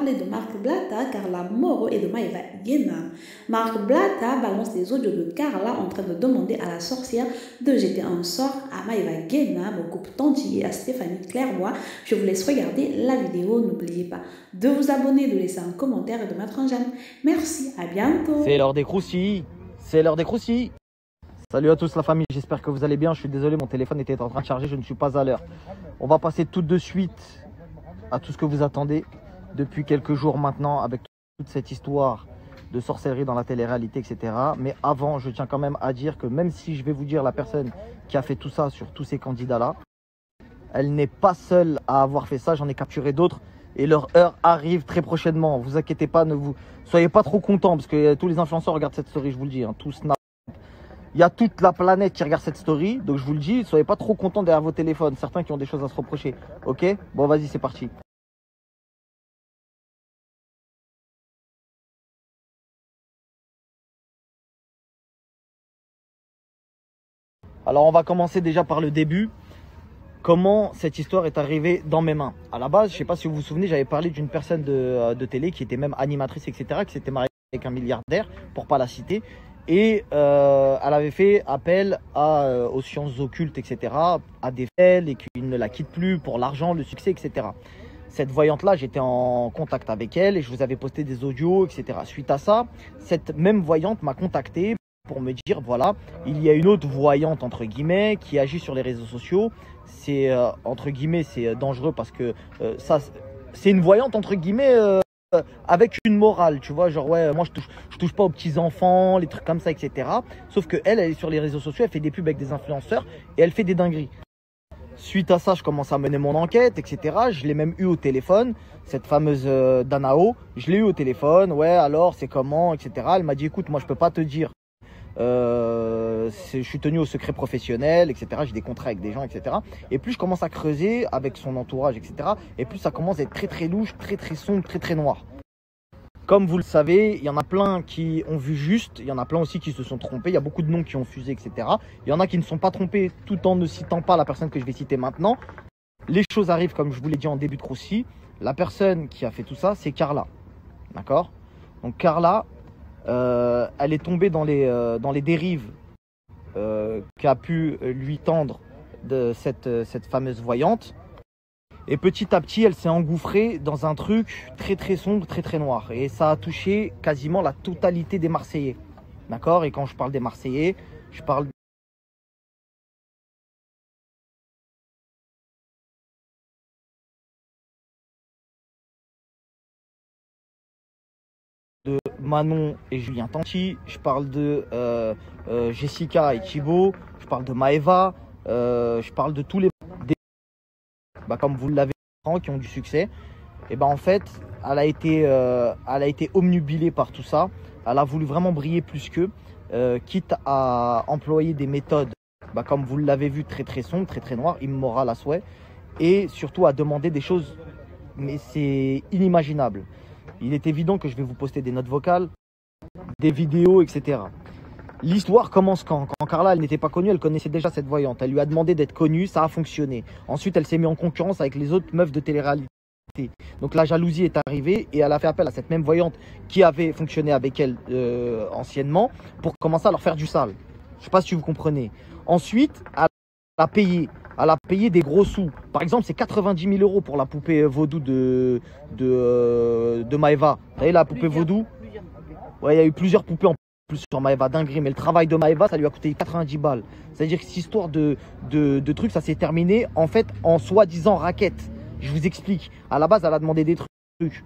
parler de Marc Blatta, Carla Moro et de Maïva Guéna. Marc Blatta balance des audios de Carla en train de demander à la sorcière de jeter un sort à Maïva Guéna, mon couple Tanti et à Stéphanie Clairvoy. Je vous laisse regarder la vidéo. N'oubliez pas de vous abonner, de laisser un commentaire et de mettre un j'aime. Merci, à bientôt. C'est l'heure des croustilles. C'est l'heure des croustilles. Salut à tous la famille, j'espère que vous allez bien. Je suis désolé, mon téléphone était en train de charger, je ne suis pas à l'heure. On va passer tout de suite à tout ce que vous attendez depuis quelques jours maintenant avec toute cette histoire de sorcellerie dans la télé-réalité, etc. Mais avant, je tiens quand même à dire que même si je vais vous dire la personne qui a fait tout ça sur tous ces candidats-là, elle n'est pas seule à avoir fait ça, j'en ai capturé d'autres et leur heure arrive très prochainement. Vous inquiétez pas, ne vous soyez pas trop contents parce que tous les influenceurs regardent cette story, je vous le dis, hein, tous. Il y a toute la planète qui regarde cette story, donc je vous le dis, soyez pas trop contents derrière vos téléphones, certains qui ont des choses à se reprocher, ok? Bon, vas-y, c'est parti. Alors, on va commencer déjà par le début. Comment cette histoire est arrivée dans mes mains? À la base, je ne sais pas si vous vous souvenez, j'avais parlé d'une personne de télé qui était même animatrice, etc., qui s'était mariée avec un milliardaire, pour pas la citer. Et elle avait fait appel aux sciences occultes, etc., à des faits et qu'il ne la quitte plus pour l'argent, le succès, etc. Cette voyante-là, j'étais en contact avec elle et je vous avais posté des audios, etc. Suite à ça, cette même voyante m'a contacté pour me dire, voilà, il y a une autre voyante, entre guillemets, qui agit sur les réseaux sociaux. C'est, entre guillemets, c'est dangereux parce que ça, c'est une voyante, entre guillemets, avec une morale, tu vois, genre ouais, moi je touche pas aux petits enfants, les trucs comme ça, etc. Sauf que elle est sur les réseaux sociaux, elle fait des pubs avec des influenceurs et elle fait des dingueries. Suite à ça, je commence à mener mon enquête, etc. Je l'ai même eu au téléphone, cette fameuse Danao, je l'ai eu au téléphone, ouais, alors c'est comment, etc. Elle m'a dit, écoute, moi je peux pas te dire, je suis tenu au secret professionnel, etc. J'ai des contrats avec des gens, etc. Et plus je commence à creuser avec son entourage, etc. Et plus ça commence à être très très louche, très très sombre, très très noir. Comme vous le savez, il y en a plein qui ont vu juste, il y en a plein aussi qui se sont trompés, il y a beaucoup de noms qui ont fusé, etc. Il y en a qui ne sont pas trompés tout en ne citant pas la personne que je vais citer maintenant. Les choses arrivent comme je vous l'ai dit en début de croustilles. La personne qui a fait tout ça, c'est Carla. D'accord? Donc Carla, elle est tombée dans les dérives qu'a pu lui tendre de cette fameuse voyante. Et petit à petit, elle s'est engouffrée dans un truc très très sombre, très très noir. Et ça a touché quasiment la totalité des Marseillais. D'accord? Et quand je parle des Marseillais, je parle de Manon et Julien Tanti, je parle de Jessica et Thibaut, je parle de Maëva, je parle de tous les... comme vous l'avez dit, qui ont du succès. Et en fait, elle a été omnubilée par tout ça. Elle a voulu vraiment briller plus qu'eux, quitte à employer des méthodes, comme vous l'avez vu, très très sombres, très très noires, immorales à souhait, et surtout à demander des choses, mais c'est inimaginable. Il est évident que je vais vous poster des notes vocales, des vidéos, etc. L'histoire commence quand Carla, elle n'était pas connue, elle connaissait déjà cette voyante. Elle lui a demandé d'être connue, ça a fonctionné. Ensuite, elle s'est mise en concurrence avec les autres meufs de télé-réalité. Donc la jalousie est arrivée et elle a fait appel à cette même voyante qui avait fonctionné avec elle anciennement pour commencer à leur faire du sale. Je ne sais pas si vous comprenez. Ensuite, elle a payé des gros sous. Par exemple, c'est 90 000 € pour la poupée vaudou de Maëva. Vous savez, la poupée vaudou? Ouais, il y a eu plusieurs poupées en plus sur Maëva, dinguerie. Mais le travail de Maëva, ça lui a coûté 90 balles. C'est-à-dire que cette histoire de trucs, ça s'est terminé en fait en soi-disant raquette. Je vous explique. À la base, elle a demandé des trucs.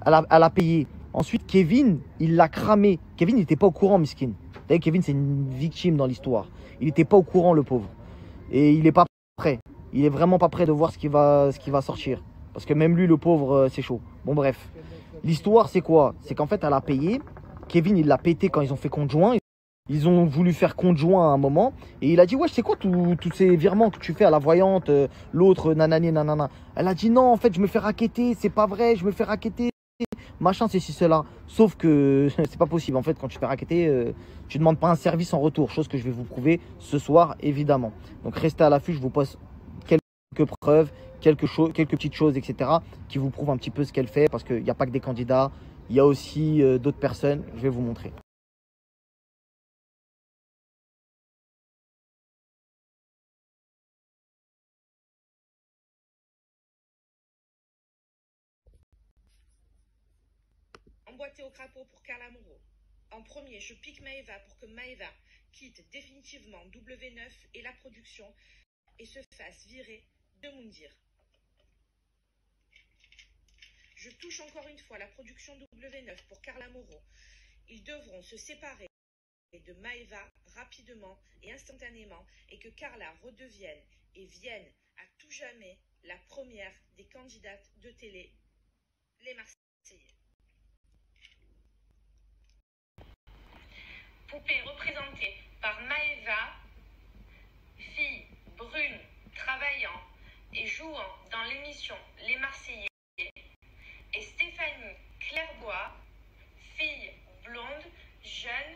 Elle a payé. Ensuite, Kevin, il l'a cramé. Kevin, il n'était pas au courant, miskin. Vous savez, Kevin, c'est une victime dans l'histoire. Il n'était pas au courant, le pauvre. Et il n'est pas prêt. Il est vraiment pas prêt de voir ce qui va sortir. Parce que même lui, le pauvre, c'est chaud. Bon, bref. L'histoire, c'est quoi? C'est qu'en fait, elle a payé. Kevin, il l'a pété quand ils ont fait conjoint. Ils ont voulu faire conjoint à un moment. Et il a dit, ouais, c'est quoi tous ces virements que tu fais à la voyante, l'autre, nanani, nanana. Elle a dit, non, en fait, je me fais racketter. C'est pas vrai, je me fais racketter. Machin, c'est ci, cela. Sauf que c'est pas possible. En fait, quand tu te fais racketter, tu demandes pas un service en retour. Chose que je vais vous prouver ce soir, évidemment. Donc, restez à l'affût. Je vous pose quelques preuves quelques petites choses, etc., qui vous prouvent un petit peu ce qu'elle fait, parce qu'il n'y a pas que des candidats, il y a aussi d'autres personnes. Je vais vous montrer. Emboîté au crapaud pour Carla Moreau. En premier, je pique Maeva pour que Maeva quitte définitivement W9 et la production et se fasse virer de Moundir. Je touche encore une fois la production W9 pour Carla Moreau. Ils devront se séparer de Maeva rapidement et instantanément et que Carla redevienne et vienne à tout jamais la première des candidates de télé, les Marseillais. Poupée représentée par Maeva, fille brune, travaillant et jouant dans l'émission Les Marseillais, et Stéphanie Clairbois, fille blonde, jeune,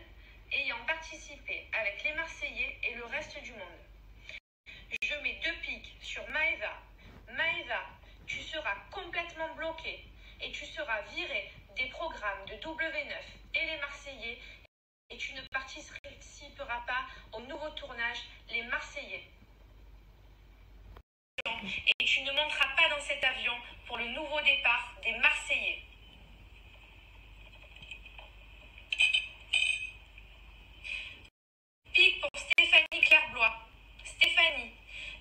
ayant participé avec les Marseillais et le reste du monde. Je mets 2 piques sur Maeva. Maeva, tu seras complètement bloquée et tu seras virée des programmes de W9 et les Marseillais et tu ne participeras pas au nouveau tournage Les Marseillais. Et tu ne monteras pas dans cet avion pour le nouveau départ des Marseillais. Pique pour Stéphanie Clairbois. Stéphanie,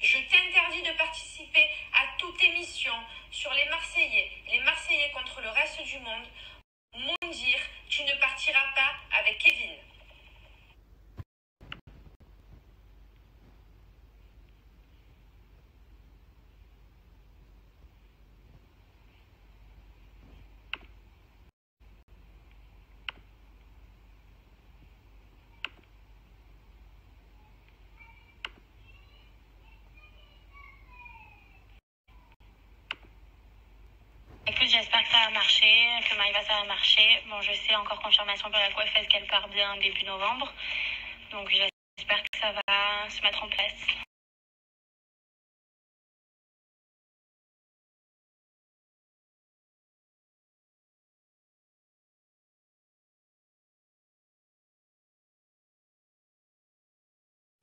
je t'interdis de participer à toute émission sur les Marseillais contre le reste du monde. Moundir, tu ne partiras pas avec Kevin. Écoute, j'espère que ça va marcher, que Maeva ça va marcher. Bon, je sais encore confirmation pour la coiffeuse qu'elle part bien début novembre. Donc j'espère que ça va se mettre en place.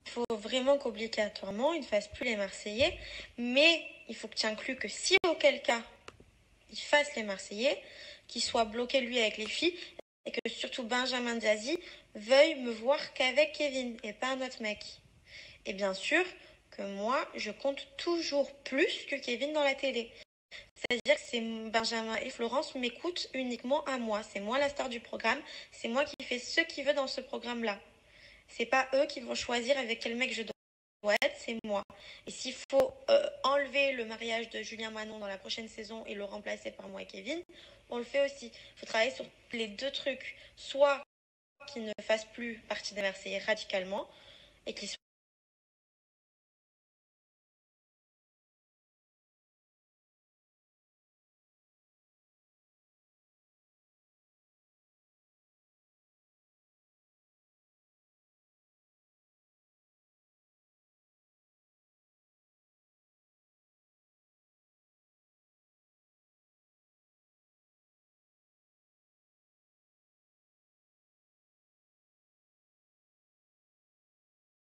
Il faut vraiment qu'obligatoirement, ils ne fassent plus les Marseillais. Mais il faut que tu inclues que si auquel cas, il fasse les Marseillais, qu'il soit bloqué lui avec les filles, et que surtout Benjamin Diazy veuille me voir qu'avec Kevin et pas un autre mec. Et bien sûr que moi, je compte toujours plus que Kevin dans la télé. C'est-à-dire que c'est Benjamin et Florence m'écoutent uniquement à moi. C'est moi la star du programme. C'est moi qui fais ce qu'il veut dans ce programme-là. C'est pas eux qui vont choisir avec quel mec je dois être, c'est moi. Et s'il faut enlever le mariage de Julien Manon dans la prochaine saison et le remplacer par moi et Kevin, on le fait aussi. Il faut travailler sur les 2 trucs. Soit qu'ils ne fassent plus partie des Marseillais radicalement et qu'ils